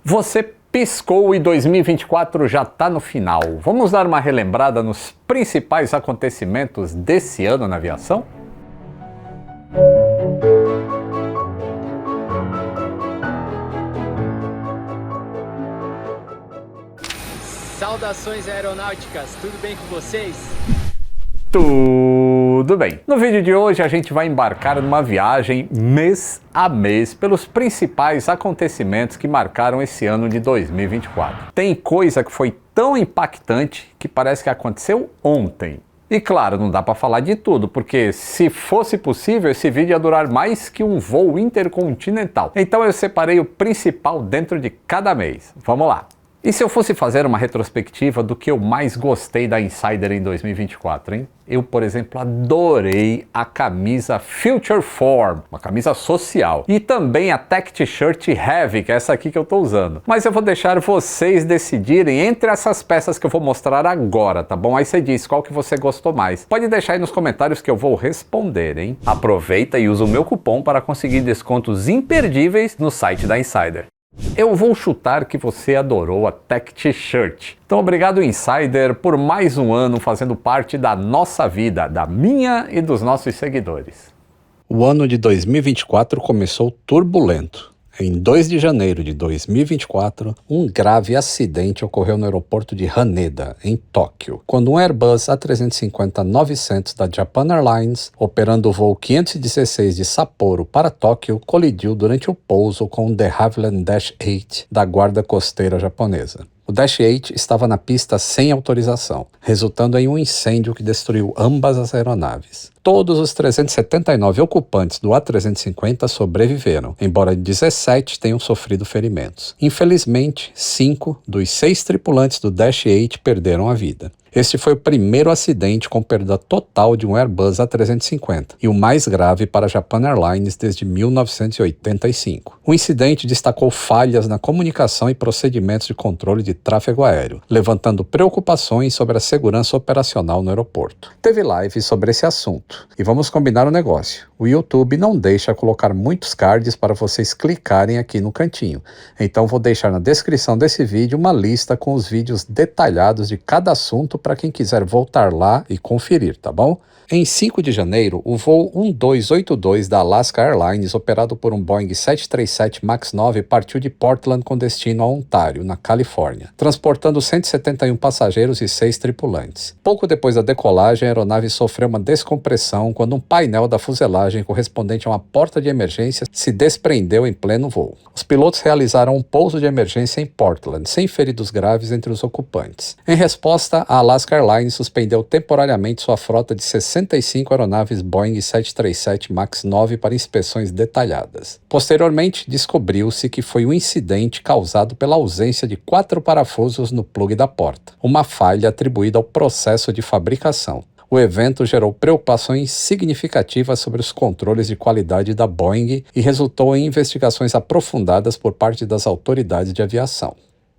Você piscou e 2024 já está no final. Vamos dar uma relembrada nos principais acontecimentos desse ano na aviação? Saudações aeronáuticas, tudo bem com vocês? Tudo bem. No vídeo de hoje a gente vai embarcar numa viagem mês a mês pelos principais acontecimentos que marcaram esse ano de 2024. Tem coisa que foi tão impactante que parece que aconteceu ontem. E claro, não dá para falar de tudo, porque se fosse possível esse vídeo ia durar mais que um voo intercontinental. Então eu separei o principal dentro de cada mês. Vamos lá. E se eu fosse fazer uma retrospectiva do que eu mais gostei da Insider em 2024, hein? Eu, por exemplo, adorei a camisa Future Form, uma camisa social. E também a Tech T-Shirt Heavy, que é essa aqui que eu tô usando. Mas eu vou deixar vocês decidirem entre essas peças que eu vou mostrar agora, tá bom? Aí você diz qual que você gostou mais. Pode deixar aí nos comentários que eu vou responder, hein? Aproveita e usa o meu cupom para conseguir descontos imperdíveis no site da Insider. Eu vou chutar que você adorou a Tech T-Shirt. Então obrigado Insider por mais um ano fazendo parte da nossa vida, da minha e dos nossos seguidores. O ano de 2024 começou turbulento. Em 2 de janeiro de 2024, um grave acidente ocorreu no aeroporto de Haneda, em Tóquio, quando um Airbus A350-900 da Japan Airlines, operando o voo 516 de Sapporo para Tóquio, colidiu durante o pouso com o de Havilland Dash 8 da Guarda Costeira japonesa. O Dash 8 estava na pista sem autorização, resultando em um incêndio que destruiu ambas as aeronaves. Todos os 379 ocupantes do A350 sobreviveram, embora 17 tenham sofrido ferimentos. Infelizmente, 5 dos 6 tripulantes do Dash 8 perderam a vida. Este foi o primeiro acidente com perda total de um Airbus A350 e o mais grave para a Japan Airlines desde 1985. O incidente destacou falhas na comunicação e procedimentos de controle de tráfego aéreo, levantando preocupações sobre a segurança operacional no aeroporto. Teve live sobre esse assunto e vamos combinar o negócio. O YouTube não deixa colocar muitos cards para vocês clicarem aqui no cantinho, então vou deixar na descrição desse vídeo uma lista com os vídeos detalhados de cada assunto para quem quiser voltar lá e conferir, tá bom? Em 5 de janeiro, o voo 1282 da Alaska Airlines, operado por um Boeing 737 MAX 9, partiu de Portland com destino a Ontário, na Califórnia, transportando 171 passageiros e 6 tripulantes. Pouco depois da decolagem, a aeronave sofreu uma descompressão quando um painel da fuselagem correspondente a uma porta de emergência se desprendeu em pleno voo. Os pilotos realizaram um pouso de emergência em Portland, sem feridos graves entre os ocupantes. Em resposta, a Alaska Airlines suspendeu temporariamente sua frota de 65 aeronaves Boeing 737 MAX 9 para inspeções detalhadas. Posteriormente, descobriu-se que foi um incidente causado pela ausência de 4 parafusos no plugue da porta, uma falha atribuída ao processo de fabricação. O evento gerou preocupações significativas sobre os controles de qualidade da Boeing e resultou em investigações aprofundadas por parte das autoridades de aviação.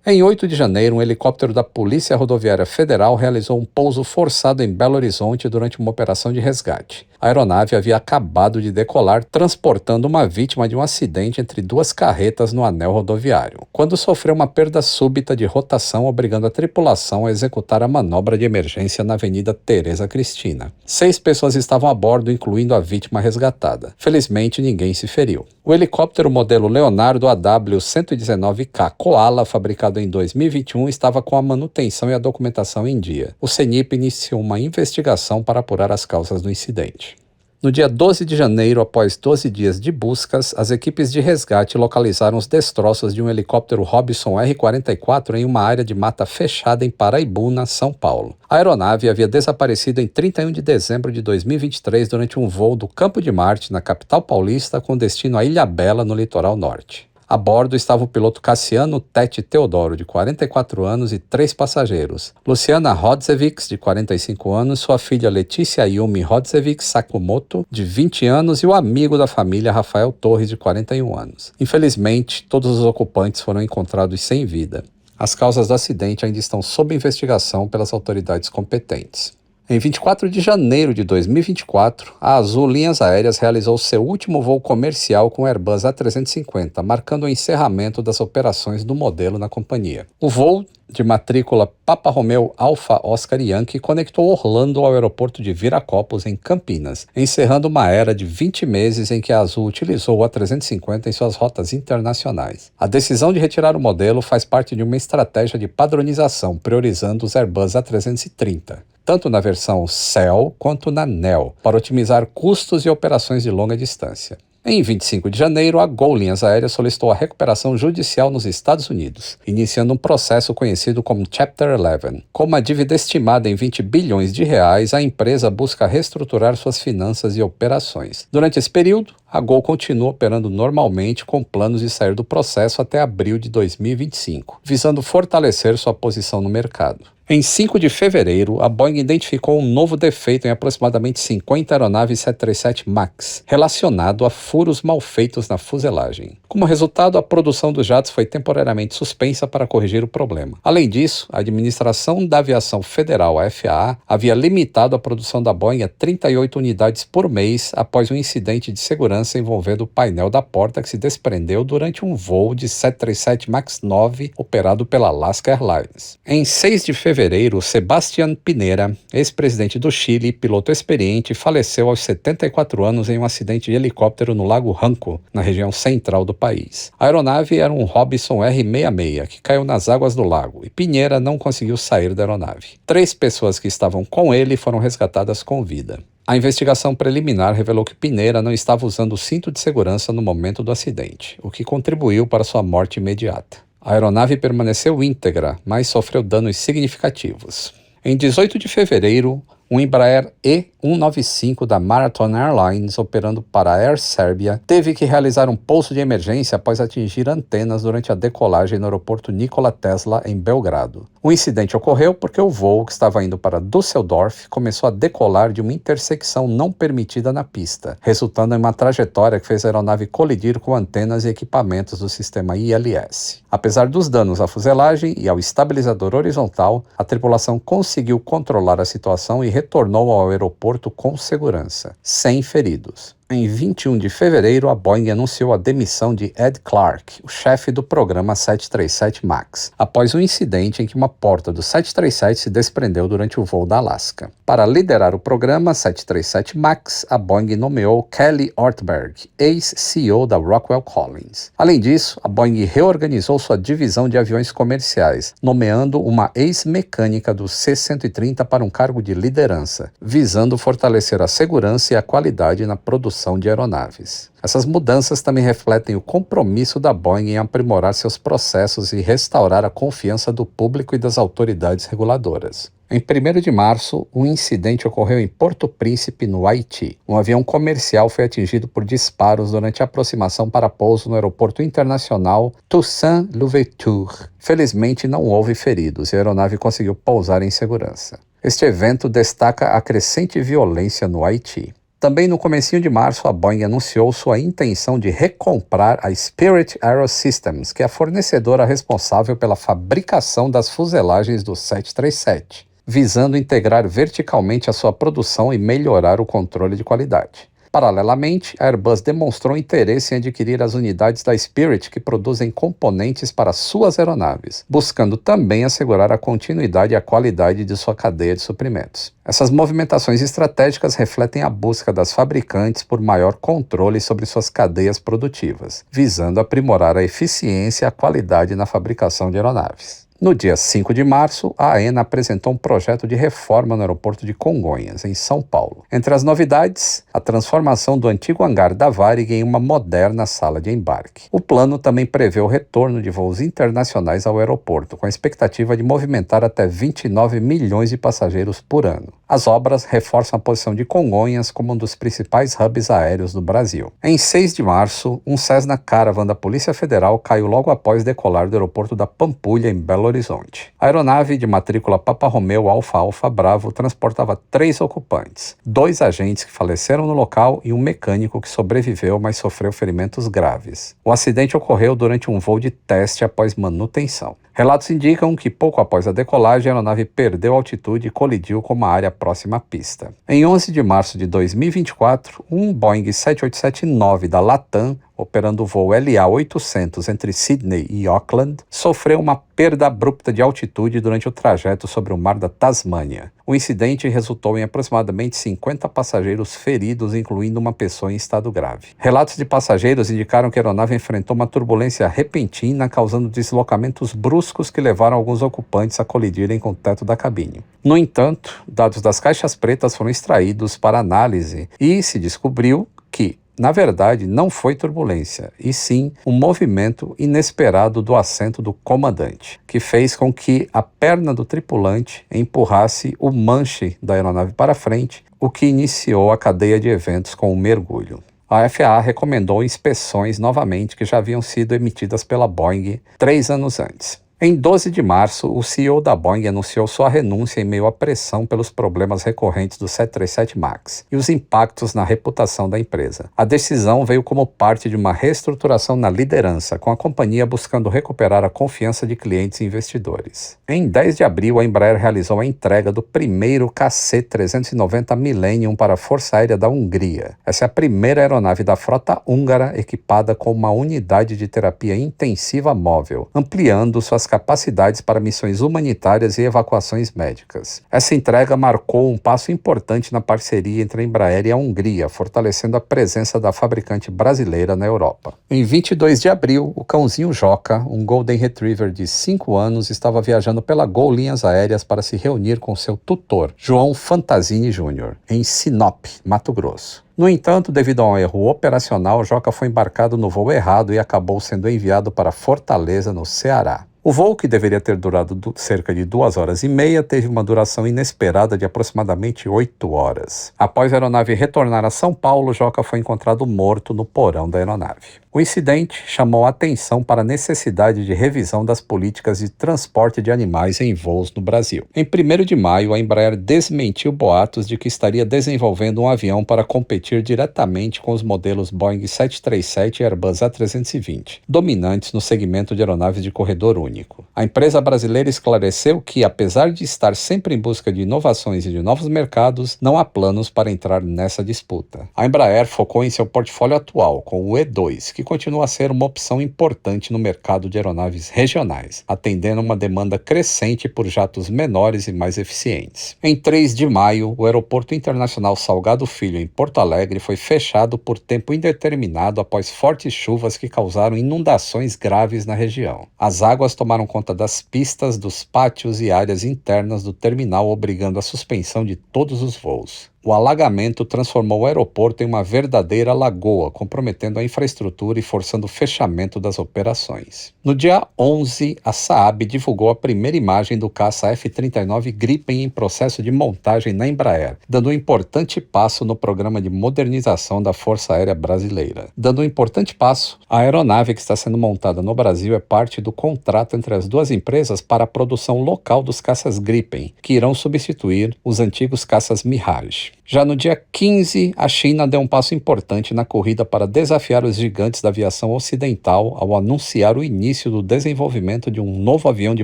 Em 8 de janeiro, um helicóptero da Polícia Rodoviária Federal realizou um pouso forçado em Belo Horizonte durante uma operação de resgate. A aeronave havia acabado de decolar, transportando uma vítima de um acidente entre 2 carretas no anel rodoviário, quando sofreu uma perda súbita de rotação, obrigando a tripulação a executar a manobra de emergência na Avenida Teresa Cristina. 6 pessoas estavam a bordo, incluindo a vítima resgatada. Felizmente, ninguém se feriu. O helicóptero modelo Leonardo AW119K Koala, fabricado em 2021, estava com a manutenção e a documentação em dia. O CENIP iniciou uma investigação para apurar as causas do incidente. No dia 12 de janeiro, após 12 dias de buscas, as equipes de resgate localizaram os destroços de um helicóptero Robinson R-44 em uma área de mata fechada em Paraibuna, São Paulo. A aeronave havia desaparecido em 31 de dezembro de 2023 durante um voo do Campo de Marte, na capital paulista, com destino a Ilhabela, no litoral norte. A bordo estava o piloto Cassiano Tete Teodoro, de 44 anos, e 3 passageiros. Luciana Rodzevics, de 45 anos, sua filha Letícia Yumi Rodzevics Sakumoto, de 20 anos, e o amigo da família Rafael Torres, de 41 anos. Infelizmente, todos os ocupantes foram encontrados sem vida. As causas do acidente ainda estão sob investigação pelas autoridades competentes. Em 24 de janeiro de 2024, a Azul Linhas Aéreas realizou seu último voo comercial com o Airbus A350, marcando o encerramento das operações do modelo na companhia. O voo, de matrícula Papa Romeo Alpha Oscar Yankee, conectou Orlando ao aeroporto de Viracopos, em Campinas, encerrando uma era de 20 meses em que a Azul utilizou o A350 em suas rotas internacionais. A decisão de retirar o modelo faz parte de uma estratégia de padronização, priorizando os Airbus A330. Tanto na versão Cell quanto na Neo, para otimizar custos e operações de longa distância. Em 25 de janeiro, a Gol Linhas Aéreas solicitou a recuperação judicial nos Estados Unidos, iniciando um processo conhecido como Chapter 11. Com uma dívida estimada em 20 bilhões de reais, a empresa busca reestruturar suas finanças e operações. Durante esse período, a Gol continua operando normalmente, com planos de sair do processo até abril de 2025, visando fortalecer sua posição no mercado. Em 5 de fevereiro, a Boeing identificou um novo defeito em aproximadamente 50 aeronaves 737 MAX, relacionado a furos mal feitos na fuselagem. Como resultado, a produção dos jatos foi temporariamente suspensa para corrigir o problema. Além disso, a Administração da Aviação Federal, a FAA, havia limitado a produção da Boeing a 38 unidades por mês após um incidente de segurança envolvendo o painel da porta que se desprendeu durante um voo de 737 MAX 9 operado pela Alaska Airlines. Em 6 de fevereiro, Sebastián Pinera, ex-presidente do Chile e piloto experiente, faleceu aos 74 anos em um acidente de helicóptero no Lago Ranco, na região central do país. A aeronave era um Robinson R-66, que caiu nas águas do lago, e Pinera não conseguiu sair da aeronave. 3 pessoas que estavam com ele foram resgatadas com vida. A investigação preliminar revelou que Pinera não estava usando o cinto de segurança no momento do acidente, o que contribuiu para sua morte imediata. A aeronave permaneceu íntegra, mas sofreu danos significativos. Em 18 de fevereiro, um Embraer E195 da Marathon Airlines, operando para a Air Serbia, teve que realizar um pouso de emergência após atingir antenas durante a decolagem no aeroporto Nikola Tesla, em Belgrado. O incidente ocorreu porque o voo, que estava indo para Düsseldorf, começou a decolar de uma intersecção não permitida na pista, resultando em uma trajetória que fez a aeronave colidir com antenas e equipamentos do sistema ILS. Apesar dos danos à fuselagem e ao estabilizador horizontal, a tripulação conseguiu controlar a situação e retornou ao aeroporto com segurança, sem feridos. Em 21 de fevereiro, a Boeing anunciou a demissão de Ed Clark, o chefe do programa 737 MAX, após um incidente em que uma porta do 737 se desprendeu durante o voo da Alaska. Para liderar o programa 737 MAX, a Boeing nomeou Kelly Ortberg, ex-CEO da Rockwell Collins. Além disso, a Boeing reorganizou sua divisão de aviões comerciais, nomeando uma ex-mecânica do C-130 para um cargo de liderança, visando fortalecer a segurança e a qualidade na produção de aeronaves. Essas mudanças também refletem o compromisso da Boeing em aprimorar seus processos e restaurar a confiança do público e das autoridades reguladoras. Em 1º de março, um incidente ocorreu em Porto Príncipe, no Haiti. Um avião comercial foi atingido por disparos durante a aproximação para pouso no aeroporto internacional Toussaint Louverture. Felizmente, não houve feridos e a aeronave conseguiu pousar em segurança. Este evento destaca a crescente violência no Haiti. Também no comecinho de março, a Boeing anunciou sua intenção de recomprar a Spirit AeroSystems, que é a fornecedora responsável pela fabricação das fuselagens do 737, visando integrar verticalmente a sua produção e melhorar o controle de qualidade. Paralelamente, a Airbus demonstrou interesse em adquirir as unidades da Spirit que produzem componentes para suas aeronaves, buscando também assegurar a continuidade e a qualidade de sua cadeia de suprimentos. Essas movimentações estratégicas refletem a busca das fabricantes por maior controle sobre suas cadeias produtivas, visando aprimorar a eficiência e a qualidade na fabricação de aeronaves. No dia 5 de março, a AENA apresentou um projeto de reforma no aeroporto de Congonhas, em São Paulo. Entre as novidades, a transformação do antigo hangar da Varig em uma moderna sala de embarque. O plano também prevê o retorno de voos internacionais ao aeroporto, com a expectativa de movimentar até 29 milhões de passageiros por ano. As obras reforçam a posição de Congonhas como um dos principais hubs aéreos do Brasil. Em 6 de março, um Cessna Caravan da Polícia Federal caiu logo após decolar do aeroporto da Pampulha, em Belo Horizonte. A aeronave de matrícula Papa Romeo Alfa Alfa Bravo transportava 3 ocupantes, 2 agentes que faleceram no local e um mecânico que sobreviveu, mas sofreu ferimentos graves. O acidente ocorreu durante um voo de teste após manutenção. Relatos indicam que pouco após a decolagem, a aeronave perdeu altitude e colidiu com uma área próxima pista. Em 11 de março de 2024, um Boeing 787-9 da Latam, operando o voo LA-800 entre Sydney e Auckland, sofreu uma perda abrupta de altitude durante o trajeto sobre o mar da Tasmânia. O incidente resultou em aproximadamente 50 passageiros feridos, incluindo uma pessoa em estado grave. Relatos de passageiros indicaram que a aeronave enfrentou uma turbulência repentina, causando deslocamentos bruscos que levaram alguns ocupantes a colidirem com o teto da cabine. No entanto, dados das caixas pretas foram extraídos para análise e se descobriu que, na verdade, não foi turbulência, e sim um movimento inesperado do assento do comandante, que fez com que a perna do tripulante empurrasse o manche da aeronave para frente, o que iniciou a cadeia de eventos com o mergulho. A FAA recomendou inspeções novamente que já haviam sido emitidas pela Boeing 3 anos antes. Em 12 de março, o CEO da Boeing anunciou sua renúncia em meio à pressão pelos problemas recorrentes do 737 MAX e os impactos na reputação da empresa. A decisão veio como parte de uma reestruturação na liderança, com a companhia buscando recuperar a confiança de clientes e investidores. Em 10 de abril, a Embraer realizou a entrega do primeiro KC-390 Millennium para a Força Aérea da Hungria. Essa é a primeira aeronave da frota húngara equipada com uma unidade de terapia intensiva móvel, ampliando suas capacidades para missões humanitárias e evacuações médicas. Essa entrega marcou um passo importante na parceria entre a Embraer e a Hungria, fortalecendo a presença da fabricante brasileira na Europa. Em 22 de abril, o cãozinho Joca, um Golden Retriever de 5 anos, estava viajando pela Gol Linhas Aéreas para se reunir com seu tutor, João Fantasini Jr., em Sinop, Mato Grosso. No entanto, devido a um erro operacional, Joca foi embarcado no voo errado e acabou sendo enviado para Fortaleza, no Ceará. O voo, que deveria ter durado cerca de 2 horas e meia, teve uma duração inesperada de aproximadamente 8 horas. Após a aeronave retornar a São Paulo, Joca foi encontrado morto no porão da aeronave. O incidente chamou a atenção para a necessidade de revisão das políticas de transporte de animais em voos no Brasil. Em 1º de maio, a Embraer desmentiu boatos de que estaria desenvolvendo um avião para competir diretamente com os modelos Boeing 737 e Airbus A320, dominantes no segmento de aeronaves de corredor único. A empresa brasileira esclareceu que, apesar de estar sempre em busca de inovações e de novos mercados, não há planos para entrar nessa disputa. A Embraer focou em seu portfólio atual, com o E2, que continua a ser uma opção importante no mercado de aeronaves regionais, atendendo uma demanda crescente por jatos menores e mais eficientes. Em 3 de maio, o Aeroporto Internacional Salgado Filho, em Porto Alegre, foi fechado por tempo indeterminado após fortes chuvas que causaram inundações graves na região. As águas tomaram conta das pistas, dos pátios e áreas internas do terminal, obrigando a suspensão de todos os voos. O alagamento transformou o aeroporto em uma verdadeira lagoa, comprometendo a infraestrutura e forçando o fechamento das operações. No dia 11, a Saab divulgou a primeira imagem do caça F-39 Gripen em processo de montagem na Embraer, dando um importante passo no programa de modernização da Força Aérea Brasileira. Dando um importante passo, a aeronave que está sendo montada no Brasil é parte do contrato entre as duas empresas para a produção local dos caças Gripen, que irão substituir os antigos caças Mirage. Já no dia 15, a China deu um passo importante na corrida para desafiar os gigantes da aviação ocidental ao anunciar o início do desenvolvimento de um novo avião de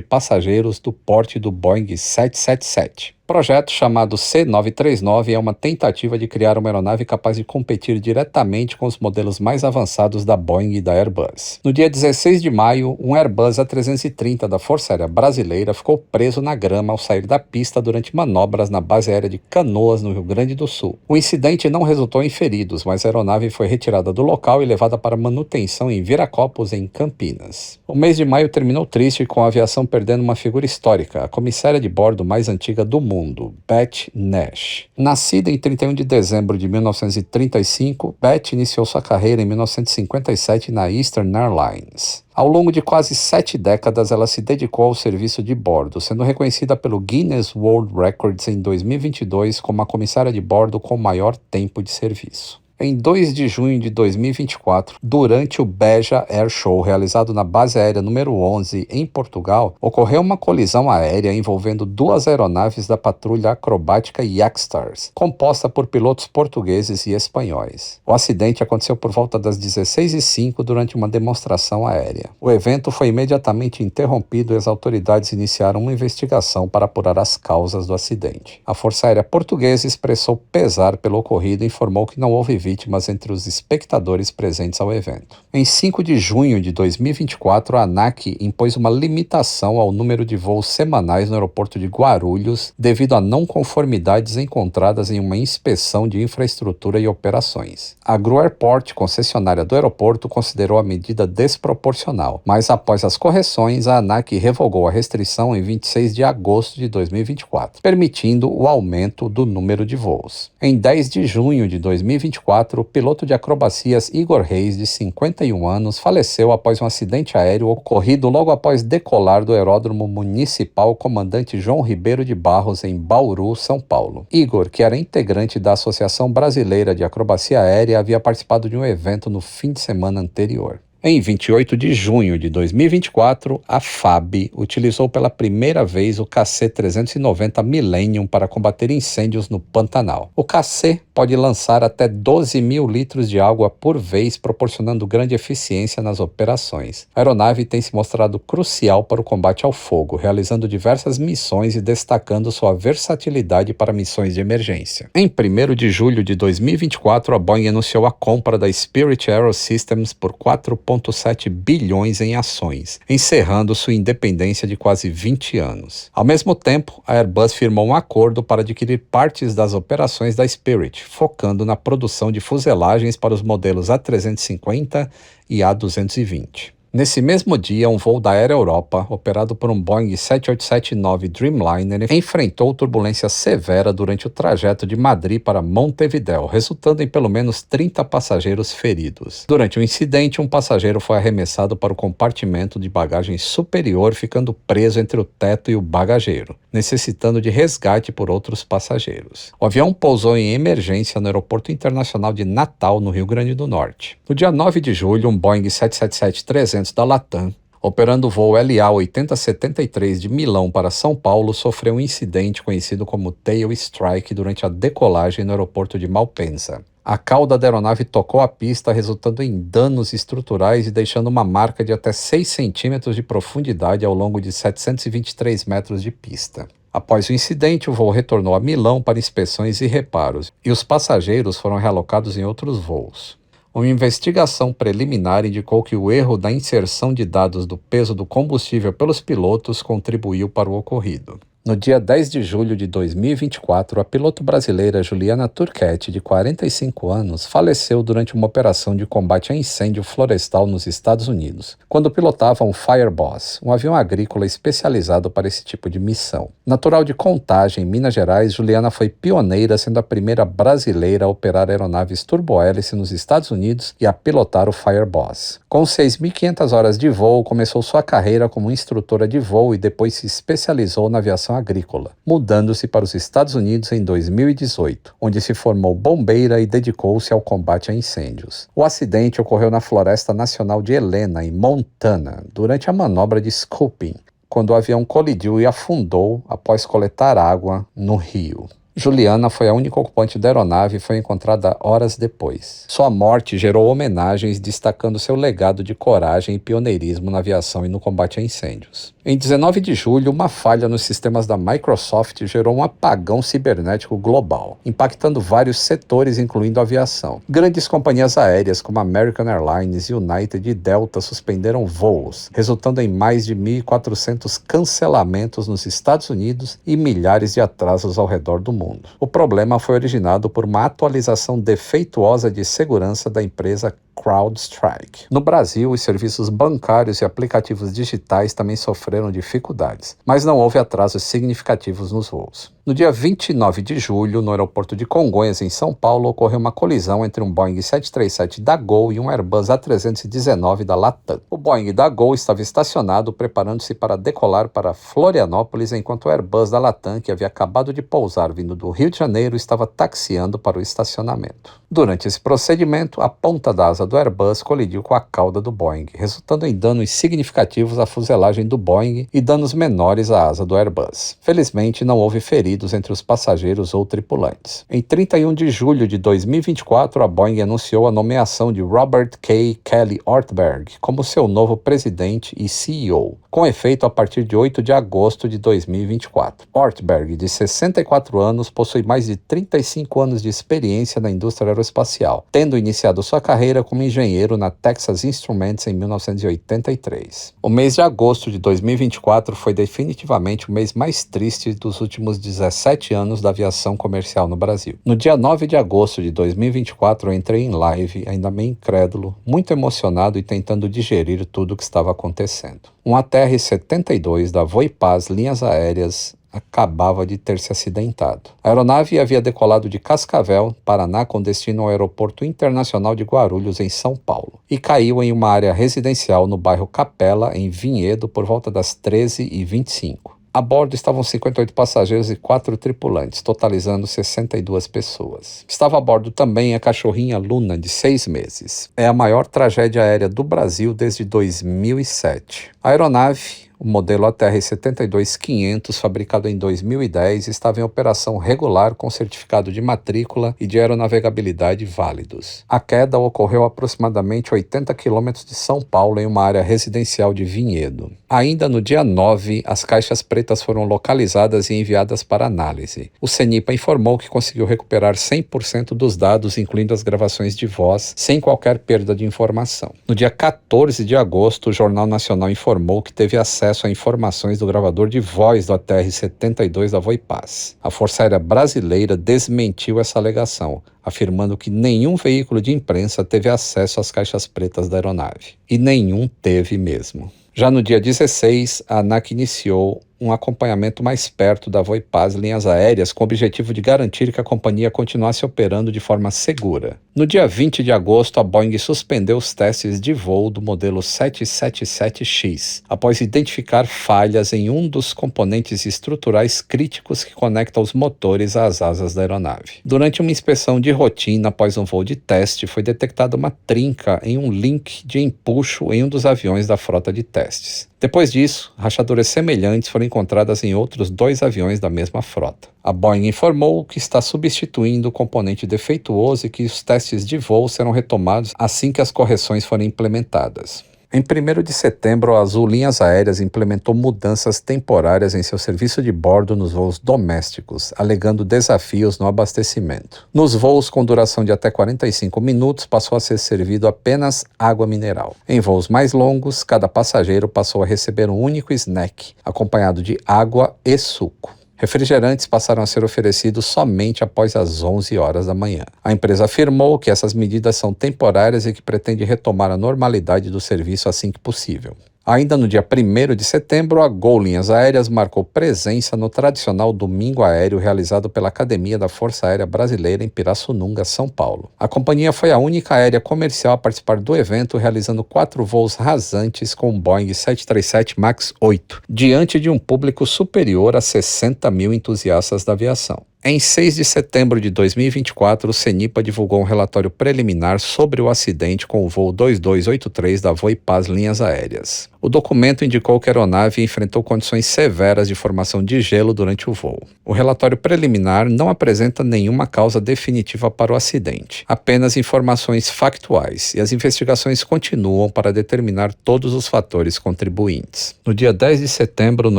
passageiros do porte do Boeing 777. O projeto, chamado C939, é uma tentativa de criar uma aeronave capaz de competir diretamente com os modelos mais avançados da Boeing e da Airbus. No dia 16 de maio, um Airbus A330 da Força Aérea Brasileira ficou preso na grama ao sair da pista durante manobras na base aérea de Canoas, no Rio Grande do Sul. O incidente não resultou em feridos, mas a aeronave foi retirada do local e levada para manutenção em Viracopos, em Campinas. O mês de maio terminou triste, com a aviação perdendo uma figura histórica, a comissária de bordo mais antiga do mundo, Beth Nash. Nascida em 31 de dezembro de 1935, Beth iniciou sua carreira em 1957 na Eastern Airlines. Ao longo de quase 7 décadas, ela se dedicou ao serviço de bordo, sendo reconhecida pelo Guinness World Records em 2022 como a comissária de bordo com maior tempo de serviço. Em 2 de junho de 2024, durante o Beja Air Show realizado na base aérea número 11 em Portugal, ocorreu uma colisão aérea envolvendo duas aeronaves da patrulha acrobática Jagstars, composta por pilotos portugueses e espanhóis. O acidente aconteceu por volta das 16h05 durante uma demonstração aérea. O evento foi imediatamente interrompido e as autoridades iniciaram uma investigação para apurar as causas do acidente. A Força Aérea Portuguesa expressou pesar pelo ocorrido e informou que não houve vítimas entre os espectadores presentes ao evento. Em 5 de junho de 2024, a ANAC impôs uma limitação ao número de voos semanais no aeroporto de Guarulhos devido a não conformidades encontradas em uma inspeção de infraestrutura e operações. A Gru Airport, concessionária do aeroporto, considerou a medida desproporcional, mas após as correções, a ANAC revogou a restrição em 26 de agosto de 2024, permitindo o aumento do número de voos. Em 10 de junho de 2024, o piloto de acrobacias Igor Reis, de 51 anos, faleceu após um acidente aéreo ocorrido logo após decolar do aeródromo municipal Comandante João Ribeiro de Barros, em Bauru, São Paulo. Igor, que era integrante da Associação Brasileira de Acrobacia Aérea, havia participado de um evento no fim de semana anterior. Em 28 de junho de 2024, a FAB utilizou pela primeira vez o KC-390 Millennium para combater incêndios no Pantanal. O KC pode lançar até 12.000 litros de água por vez, proporcionando grande eficiência nas operações. A aeronave tem se mostrado crucial para o combate ao fogo, realizando diversas missões e destacando sua versatilidade para missões de emergência. Em 1º de julho de 2024, a Boeing anunciou a compra da Spirit AeroSystems por 4,7 bilhões em ações, encerrando sua independência de quase 20 anos. Ao mesmo tempo, a Airbus firmou um acordo para adquirir partes das operações da Spirit, focando na produção de fuselagens para os modelos A350 e A220. Nesse mesmo dia, um voo da Air Europa, operado por um Boeing 787-9 Dreamliner, enfrentou turbulência severa durante o trajeto de Madrid para Montevidéu, resultando em pelo menos 30 passageiros feridos. Durante o incidente, um passageiro foi arremessado para o compartimento de bagagem superior, ficando preso entre o teto e o bagageiro, necessitando de resgate por outros passageiros. O avião pousou em emergência no Aeroporto Internacional de Natal, no Rio Grande do Norte. No dia 9 de julho, um Boeing 777-300 da Latam, operando o voo LA 8073 de Milão para São Paulo, sofreu um incidente conhecido como Tail Strike durante a decolagem no aeroporto de Malpensa. A cauda da aeronave tocou a pista, resultando em danos estruturais e deixando uma marca de até 6 centímetros de profundidade ao longo de 723 metros de pista. Após o incidente, o voo retornou a Milão para inspeções e reparos, e os passageiros foram realocados em outros voos. Uma investigação preliminar indicou que o erro da inserção de dados do peso do combustível pelos pilotos contribuiu para o ocorrido. No dia 10 de julho de 2024, a piloto brasileira Juliana Turquette, de 45 anos, faleceu durante uma operação de combate a incêndio florestal nos Estados Unidos, quando pilotava um Fireboss, um avião agrícola especializado para esse tipo de missão. Natural de Contagem, Minas Gerais, Juliana foi pioneira, sendo a primeira brasileira a operar aeronaves turbohélice nos Estados Unidos e a pilotar o Fireboss. Com 6.500 horas de voo, começou sua carreira como instrutora de voo e depois se especializou na aviação agrícola, mudando-se para os Estados Unidos em 2018, onde se formou bombeira e dedicou-se ao combate a incêndios. O acidente ocorreu na Floresta Nacional de Helena, em Montana, durante a manobra de scooping, quando o avião colidiu e afundou após coletar água no rio. Juliana foi a única ocupante da aeronave e foi encontrada horas depois. Sua morte gerou homenagens, destacando seu legado de coragem e pioneirismo na aviação e no combate a incêndios. Em 19 de julho, uma falha nos sistemas da Microsoft gerou um apagão cibernético global, impactando vários setores, incluindo a aviação. Grandes companhias aéreas como American Airlines, United e Delta suspenderam voos, resultando em mais de 1.400 cancelamentos nos Estados Unidos e milhares de atrasos ao redor do mundo. O problema foi originado por uma atualização defeituosa de segurança da empresa CrowdStrike. No Brasil, os serviços bancários e aplicativos digitais também sofreram dificuldades, mas não houve atrasos significativos nos voos. No dia 29 de julho, no aeroporto de Congonhas, em São Paulo, ocorreu uma colisão entre um Boeing 737 da Gol e um Airbus A319 da Latam. O Boeing da Gol estava estacionado, preparando-se para decolar para Florianópolis, enquanto o Airbus da Latam, que havia acabado de pousar vindo do Rio de Janeiro, estava taxiando para o estacionamento. Durante esse procedimento, a ponta da asa do Airbus colidiu com a cauda do Boeing, resultando em danos significativos à fuselagem do Boeing e danos menores à asa do Airbus. Felizmente, não houve feridos entre os passageiros ou tripulantes. Em 31 de julho de 2024, a Boeing anunciou a nomeação de Robert K. Kelly Ortberg como seu novo presidente e CEO, com efeito a partir de 8 de agosto de 2024. Ortberg, de 64 anos, possui mais de 35 anos de experiência na indústria aeroespacial, tendo iniciado sua carreira como engenheiro na Texas Instruments em 1983. O mês de agosto de 2024 foi definitivamente o mês mais triste dos últimos 17 anos da aviação comercial no Brasil. No dia 9 de agosto de 2024, eu entrei em live, ainda meio incrédulo, muito emocionado e tentando digerir tudo o que estava acontecendo. Um ATR-72 da Voipaz Linhas Aéreas acabava de ter se acidentado. A aeronave havia decolado de Cascavel, Paraná, com destino ao Aeroporto Internacional de Guarulhos, em São Paulo, e caiu em uma área residencial no bairro Capela, em Vinhedo, por volta das 13h25. A bordo estavam 58 passageiros e 4 tripulantes, totalizando 62 pessoas. Estava a bordo também a cachorrinha Luna, de 6 meses. É a maior tragédia aérea do Brasil desde 2007. A aeronave, o modelo ATR-72-500, fabricado em 2010, estava em operação regular com certificado de matrícula e de aeronavegabilidade válidos. A queda ocorreu a aproximadamente 80 quilômetros de São Paulo, em uma área residencial de Vinhedo. Ainda no dia 9, as caixas pretas foram localizadas e enviadas para análise. O CENIPA informou que conseguiu recuperar 100% dos dados, incluindo as gravações de voz, sem qualquer perda de informação. No dia 14 de agosto, o Jornal Nacional informou que teve acesso a informações do gravador de voz do ATR-72 da Voipaz. A Força Aérea Brasileira desmentiu essa alegação, afirmando que nenhum veículo de imprensa teve acesso às caixas pretas da aeronave. E nenhum teve mesmo. Já no dia 16, a ANAC iniciou um acompanhamento mais perto da Voipaz Linhas Aéreas, com o objetivo de garantir que a companhia continuasse operando de forma segura. No dia 20 de agosto, a Boeing suspendeu os testes de voo do modelo 777X, após identificar falhas em um dos componentes estruturais críticos que conectam os motores às asas da aeronave. Durante uma inspeção de rotina após um voo de teste, foi detectada uma trinca em um link de empuxo em um dos aviões da frota de testes. Depois disso, rachaduras semelhantes foram encontradas em outros 2 aviões da mesma frota. A Boeing informou que está substituindo o componente defeituoso e que os testes de voo serão retomados assim que as correções forem implementadas. Em 1º de setembro, a Azul Linhas Aéreas implementou mudanças temporárias em seu serviço de bordo nos voos domésticos, alegando desafios no abastecimento. Nos voos com duração de até 45 minutos, passou a ser servido apenas água mineral. Em voos mais longos, cada passageiro passou a receber um único snack, acompanhado de água e suco. Refrigerantes passaram a ser oferecidos somente após as 11 horas da manhã. A empresa afirmou que essas medidas são temporárias e que pretende retomar a normalidade do serviço assim que possível. Ainda no dia 1º de setembro, a Gol Linhas Aéreas marcou presença no tradicional Domingo Aéreo realizado pela Academia da Força Aérea Brasileira em Pirassununga, São Paulo. A companhia foi a única aérea comercial a participar do evento, realizando 4 voos rasantes com o Boeing 737 MAX 8, diante de um público superior a 60 mil entusiastas da aviação. Em 6 de setembro de 2024, o CENIPA divulgou um relatório preliminar sobre o acidente com o voo 2283 da Voipaz Linhas Aéreas. O documento indicou que a aeronave enfrentou condições severas de formação de gelo durante o voo. O relatório preliminar não apresenta nenhuma causa definitiva para o acidente, apenas informações factuais, e as investigações continuam para determinar todos os fatores contribuintes. No dia 10 de setembro, no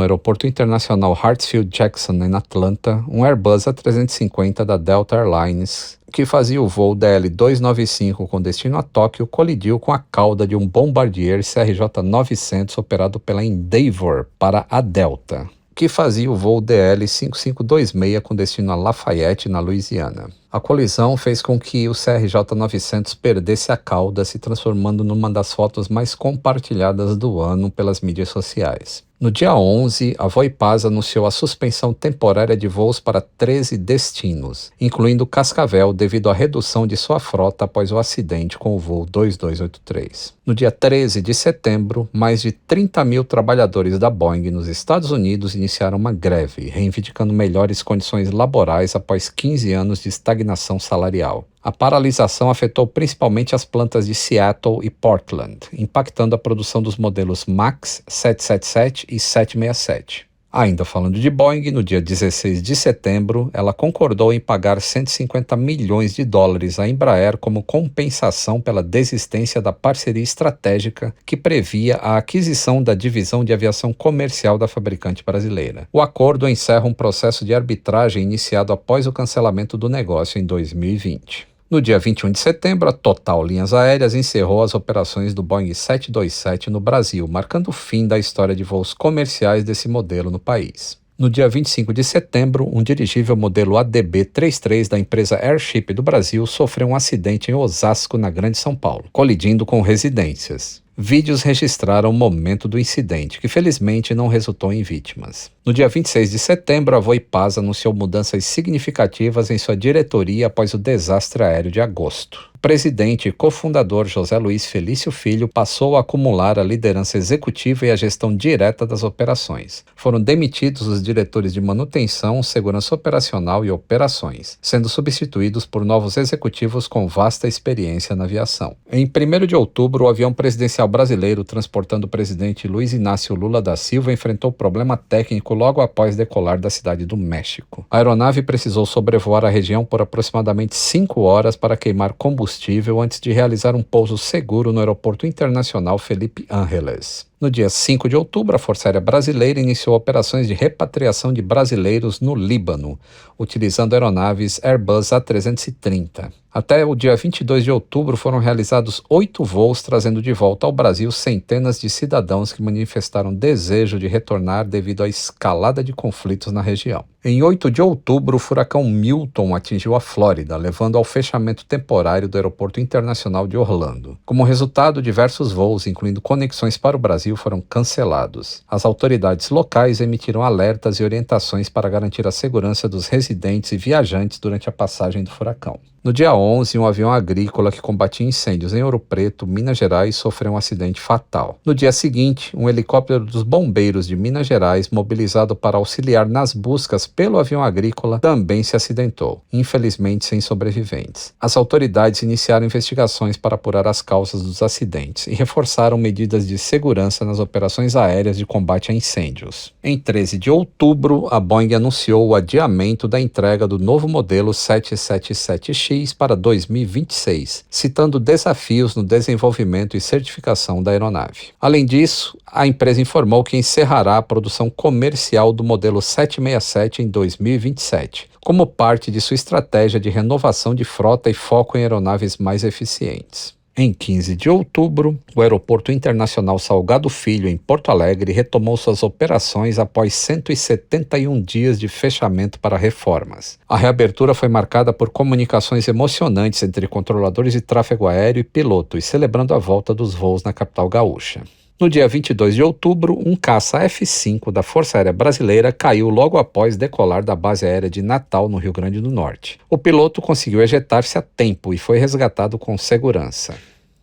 Aeroporto Internacional Hartsfield-Jackson, em Atlanta, um Airbus A350 da Delta Airlines, que fazia o voo DL-295 com destino a Tóquio, colidiu com a cauda de um Bombardier CRJ-900 operado pela Endeavour para a Delta. que fazia o voo DL-5526 com destino a Lafayette, na Louisiana. A colisão fez com que o CRJ-900 perdesse a cauda, se transformando numa das fotos mais compartilhadas do ano pelas mídias sociais. No dia 11, a Voipaz anunciou a suspensão temporária de voos para 13 destinos, incluindo Cascavel, devido à redução de sua frota após o acidente com o voo 2283. No dia 13 de setembro, mais de 30 mil trabalhadores da Boeing nos Estados Unidos iniciaram uma greve, reivindicando melhores condições laborais após 15 anos de estagnação salarial. A paralisação afetou principalmente as plantas de Seattle e Portland, impactando a produção dos modelos MAX 777 e 767. Ainda falando de Boeing, no dia 16 de setembro, ela concordou em pagar 150 milhões de dólares à Embraer como compensação pela desistência da parceria estratégica que previa a aquisição da divisão de aviação comercial da fabricante brasileira. O acordo encerra um processo de arbitragem iniciado após o cancelamento do negócio em 2020. No dia 21 de setembro, a Total Linhas Aéreas encerrou as operações do Boeing 727 no Brasil, marcando o fim da história de voos comerciais desse modelo no país. No dia 25 de setembro, um dirigível modelo ADB-33 da empresa Airship do Brasil sofreu um acidente em Osasco, na Grande São Paulo, colidindo com residências. Vídeos registraram o momento do incidente, que felizmente não resultou em vítimas. No dia 26 de setembro, a Voipaz anunciou mudanças significativas em sua diretoria após o desastre aéreo de agosto. O presidente e cofundador José Luiz Felício Filho passou a acumular a liderança executiva e a gestão direta das operações. Foram demitidos os diretores de manutenção, segurança operacional e operações, sendo substituídos por novos executivos com vasta experiência na aviação. Em 1º de outubro, o avião presidencial brasileiro transportando o presidente Luiz Inácio Lula da Silva enfrentou problema técnico logo após decolar da cidade do México. A aeronave precisou sobrevoar a região por aproximadamente 5 horas para queimar combustível antes de realizar um pouso seguro no Aeroporto Internacional Felipe Ángeles. No dia 5 de outubro, a Força Aérea Brasileira iniciou operações de repatriação de brasileiros no Líbano, utilizando aeronaves Airbus A330. Até o dia 22 de outubro foram realizados 8 voos trazendo de volta ao Brasil centenas de cidadãos que manifestaram desejo de retornar devido à escalada de conflitos na região. Em 8 de outubro, o furacão Milton atingiu a Flórida, levando ao fechamento temporário do Aeroporto Internacional de Orlando. Como resultado, diversos voos, incluindo conexões para o Brasil, foram cancelados. As autoridades locais emitiram alertas e orientações para garantir a segurança dos residentes e viajantes durante a passagem do furacão. No dia 11, um avião agrícola que combatia incêndios em Ouro Preto, Minas Gerais, sofreu um acidente fatal. No dia seguinte, um helicóptero dos bombeiros de Minas Gerais, mobilizado para auxiliar nas buscas pelo avião agrícola, também se acidentou, infelizmente sem sobreviventes. As autoridades iniciaram investigações para apurar as causas dos acidentes e reforçaram medidas de segurança nas operações aéreas de combate a incêndios. Em 13 de outubro, a Boeing anunciou o adiamento da entrega do novo modelo 777X para 2026, citando desafios no desenvolvimento e certificação da aeronave. Além disso, a empresa informou que encerrará a produção comercial do modelo 767 em 2027, como parte de sua estratégia de renovação de frota e foco em aeronaves mais eficientes. Em 15 de outubro, o Aeroporto Internacional Salgado Filho, em Porto Alegre, retomou suas operações após 171 dias de fechamento para reformas. A reabertura foi marcada por comunicações emocionantes entre controladores de tráfego aéreo e pilotos, celebrando a volta dos voos na capital gaúcha. No dia 22 de outubro, um caça F-5 da Força Aérea Brasileira caiu logo após decolar da base aérea de Natal, no Rio Grande do Norte. O piloto conseguiu ejetar-se a tempo e foi resgatado com segurança.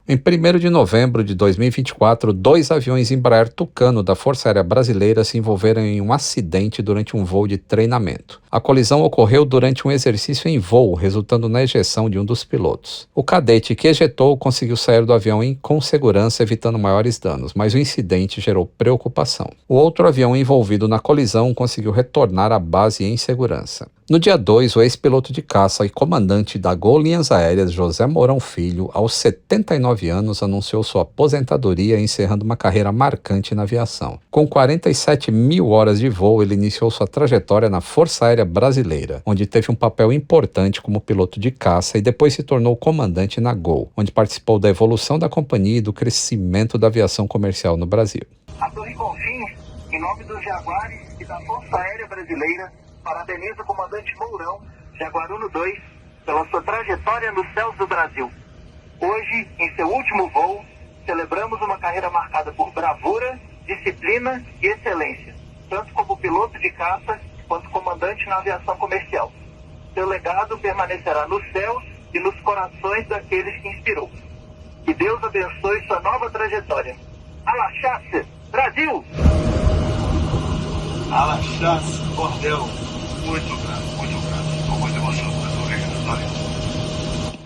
Em 1º de novembro de 2024, 2 aviões Embraer Tucano da Força Aérea Brasileira se envolveram em um acidente durante um voo de treinamento. A colisão ocorreu durante um exercício em voo, resultando na ejeção de um dos pilotos. O cadete que ejetou conseguiu sair do avião com segurança, evitando maiores danos, mas o incidente gerou preocupação. O outro avião envolvido na colisão conseguiu retornar à base em segurança. No dia 2, o ex-piloto de caça e comandante da Gol Linhas Aéreas, José Mourão Filho, aos 79 anos, anunciou sua aposentadoria, encerrando uma carreira marcante na aviação. Com 47 mil horas de voo, ele iniciou sua trajetória na Força Aérea Brasileira, onde teve um papel importante como piloto de caça e depois se tornou comandante na Gol, onde participou da evolução da companhia e do crescimento da aviação comercial no Brasil. A Torre Confins Em nome dos Jaguares e da Força Aérea Brasileira, parabenizo o comandante Mourão, Jaguaruno 2, pela sua trajetória nos céus do Brasil. Hoje, em seu último voo, celebramos uma carreira marcada por bravura, disciplina e excelência, tanto como piloto de caça quanto comandante na aviação comercial. Seu legado permanecerá nos céus e nos corações daqueles que inspirou. Que Deus abençoe sua nova trajetória. Alachasse, Brasil! Alachasse, Cordel. Muito grato, com muita emoção. Muito obrigado, valeu.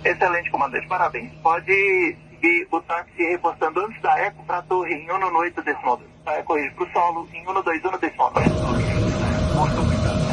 Excelente, comandante, parabéns. Pode seguir o táxi reportando antes da eco para a torre em 1/8 desse modo. Tá, corrige para o solo em 1/2 desse modo. Muito obrigado,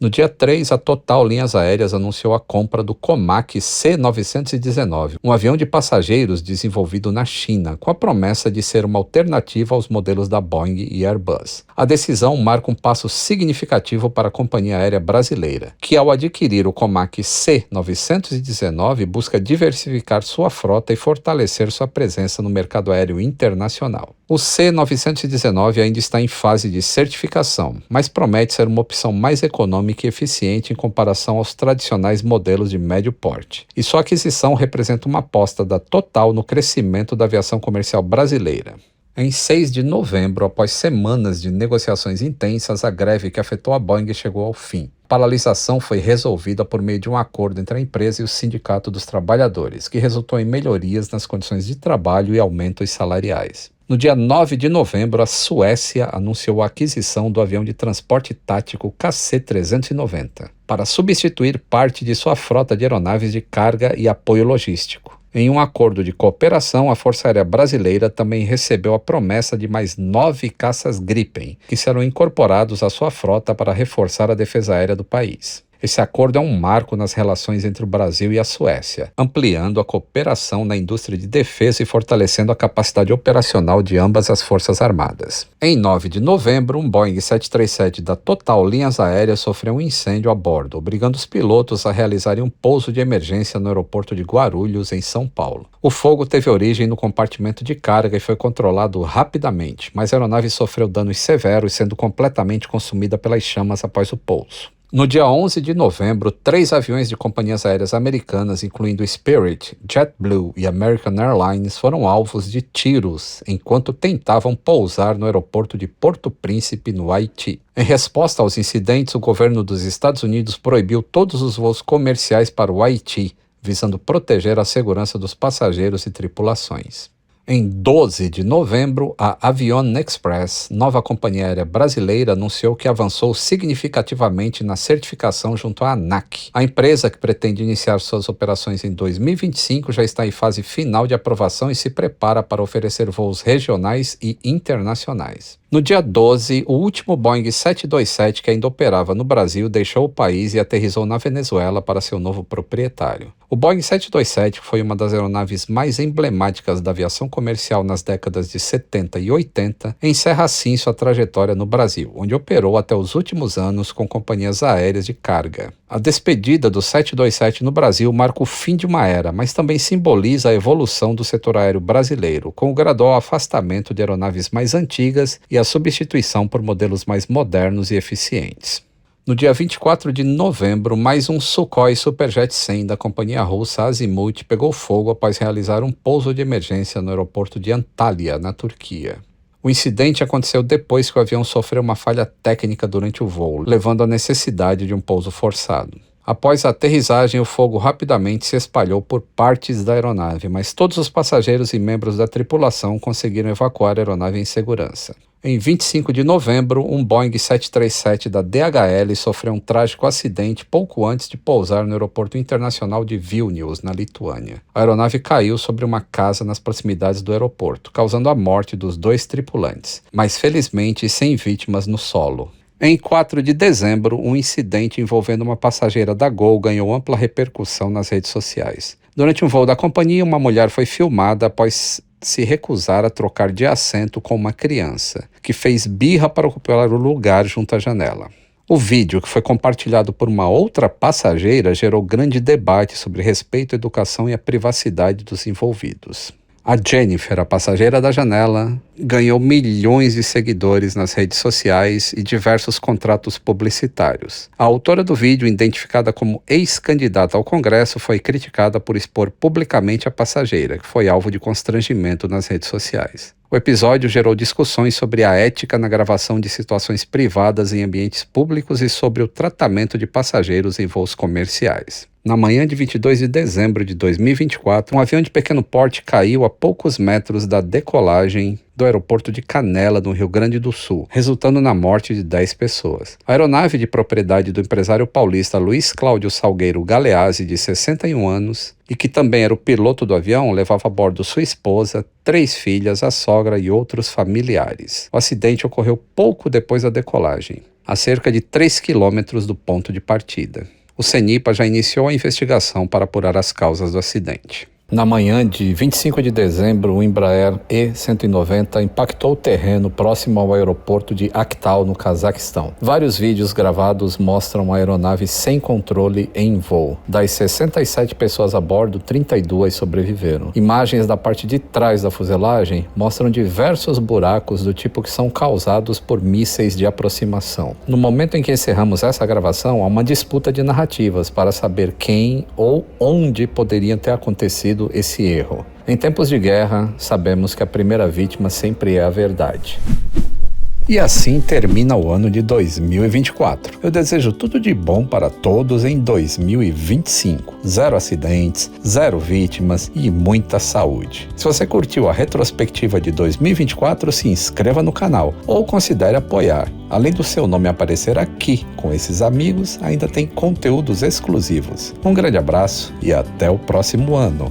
No dia 3, a Total Linhas Aéreas anunciou a compra do Comac C919, um avião de passageiros desenvolvido na China, com a promessa de ser uma alternativa aos modelos da Boeing e Airbus. A decisão marca um passo significativo para a companhia aérea brasileira, que ao adquirir o Comac C919 busca diversificar sua frota e fortalecer sua presença no mercado aéreo internacional. O C919 ainda está em fase de certificação, mas promete ser uma opção mais econômica e eficiente em comparação aos tradicionais modelos de médio porte. E sua aquisição representa uma aposta da Total no crescimento da aviação comercial brasileira. Em 6 de novembro, após semanas de negociações intensas, a greve que afetou a Boeing chegou ao fim. A paralisação foi resolvida por meio de um acordo entre a empresa e o Sindicato dos Trabalhadores, que resultou em melhorias nas condições de trabalho e aumentos salariais. No dia 9 de novembro, a Suécia anunciou a aquisição do avião de transporte tático KC-390 para substituir parte de sua frota de aeronaves de carga e apoio logístico. Em um acordo de cooperação, a Força Aérea Brasileira também recebeu a promessa de mais 9 caças Gripen, que serão incorporados à sua frota para reforçar a defesa aérea do país. Esse acordo é um marco nas relações entre o Brasil e a Suécia, ampliando a cooperação na indústria de defesa e fortalecendo a capacidade operacional de ambas as forças armadas. Em 9 de novembro, um Boeing 737 da Total Linhas Aéreas sofreu um incêndio a bordo, obrigando os pilotos a realizarem um pouso de emergência no aeroporto de Guarulhos, em São Paulo. O fogo teve origem no compartimento de carga e foi controlado rapidamente, mas a aeronave sofreu danos severos, sendo completamente consumida pelas chamas após o pouso. No dia 11 de novembro, 3 aviões de companhias aéreas americanas, incluindo Spirit, JetBlue e American Airlines, foram alvos de tiros enquanto tentavam pousar no aeroporto de Porto Príncipe, no Haiti. Em resposta aos incidentes, o governo dos Estados Unidos proibiu todos os voos comerciais para o Haiti, visando proteger a segurança dos passageiros e tripulações. Em 12 de novembro, a Avion Express, nova companhia aérea brasileira, anunciou que avançou significativamente na certificação junto à ANAC. A empresa, que pretende iniciar suas operações em 2025, já está em fase final de aprovação e se prepara para oferecer voos regionais e internacionais. No dia 12, o último Boeing 727 que ainda operava no Brasil deixou o país e aterrissou na Venezuela para seu novo proprietário. O Boeing 727 foi uma das aeronaves mais emblemáticas da aviação comercial nas décadas de 70 e 80, encerra assim sua trajetória no Brasil, onde operou até os últimos anos com companhias aéreas de carga. A despedida do 727 no Brasil marca o fim de uma era, mas também simboliza a evolução do setor aéreo brasileiro, com o gradual afastamento de aeronaves mais antigas e a substituição por modelos mais modernos e eficientes. No dia 24 de novembro, mais um Sukhoi Superjet 100 da companhia russa Azimut pegou fogo após realizar um pouso de emergência no aeroporto de Antalya, na Turquia. O incidente aconteceu depois que o avião sofreu uma falha técnica durante o voo, levando à necessidade de um pouso forçado. Após a aterrissagem, o fogo rapidamente se espalhou por partes da aeronave, mas todos os passageiros e membros da tripulação conseguiram evacuar a aeronave em segurança. Em 25 de novembro, um Boeing 737 da DHL sofreu um trágico acidente pouco antes de pousar no aeroporto internacional de Vilnius, na Lituânia. A aeronave caiu sobre uma casa nas proximidades do aeroporto, causando a morte dos 2 tripulantes, mas felizmente sem vítimas no solo. Em 4 de dezembro, um incidente envolvendo uma passageira da Gol ganhou ampla repercussão nas redes sociais. Durante um voo da companhia, uma mulher foi filmada após se recusar a trocar de assento com uma criança, que fez birra para ocupar o lugar junto à janela. O vídeo, que foi compartilhado por uma outra passageira, gerou grande debate sobre respeito à educação e à privacidade dos envolvidos. A Jennifer, a passageira da janela, ganhou milhões de seguidores nas redes sociais e diversos contratos publicitários. A autora do vídeo, identificada como ex-candidata ao Congresso, foi criticada por expor publicamente a passageira, que foi alvo de constrangimento nas redes sociais. O episódio gerou discussões sobre a ética na gravação de situações privadas em ambientes públicos e sobre o tratamento de passageiros em voos comerciais. Na manhã de 22 de dezembro de 2024, um avião de pequeno porte caiu a poucos metros da decolagem do aeroporto de Canela, no Rio Grande do Sul, resultando na morte de 10 pessoas. A aeronave de propriedade do empresário paulista Luiz Cláudio Salgueiro Galeazzi, de 61 anos, e que também era o piloto do avião, levava a bordo sua esposa, 3 filhas, a sogra e outros familiares. O acidente ocorreu pouco depois da decolagem, a cerca de 3 quilômetros do ponto de partida. O CENIPA já iniciou a investigação para apurar as causas do acidente. Na manhã de 25 de dezembro, o Embraer E190 impactou o terreno próximo ao aeroporto de Aktau, no Cazaquistão. Vários vídeos gravados mostram a aeronave sem controle em voo. Das 67 pessoas a bordo, 32 sobreviveram. Imagens da parte de trás da fuselagem mostram diversos buracos do tipo que são causados por mísseis de aproximação. No momento em que encerramos essa gravação, há uma disputa de narrativas para saber quem ou onde poderia ter acontecido esse erro. Em tempos de guerra, sabemos que a primeira vítima sempre é a verdade. E assim termina o ano de 2024. Eu desejo tudo de bom para todos em 2025. 0 acidentes, 0 vítimas e muita saúde. Se você curtiu a retrospectiva de 2024, se inscreva no canal ou considere apoiar. Além do seu nome aparecer aqui com esses amigos, ainda tem conteúdos exclusivos. Um grande abraço e até o próximo ano.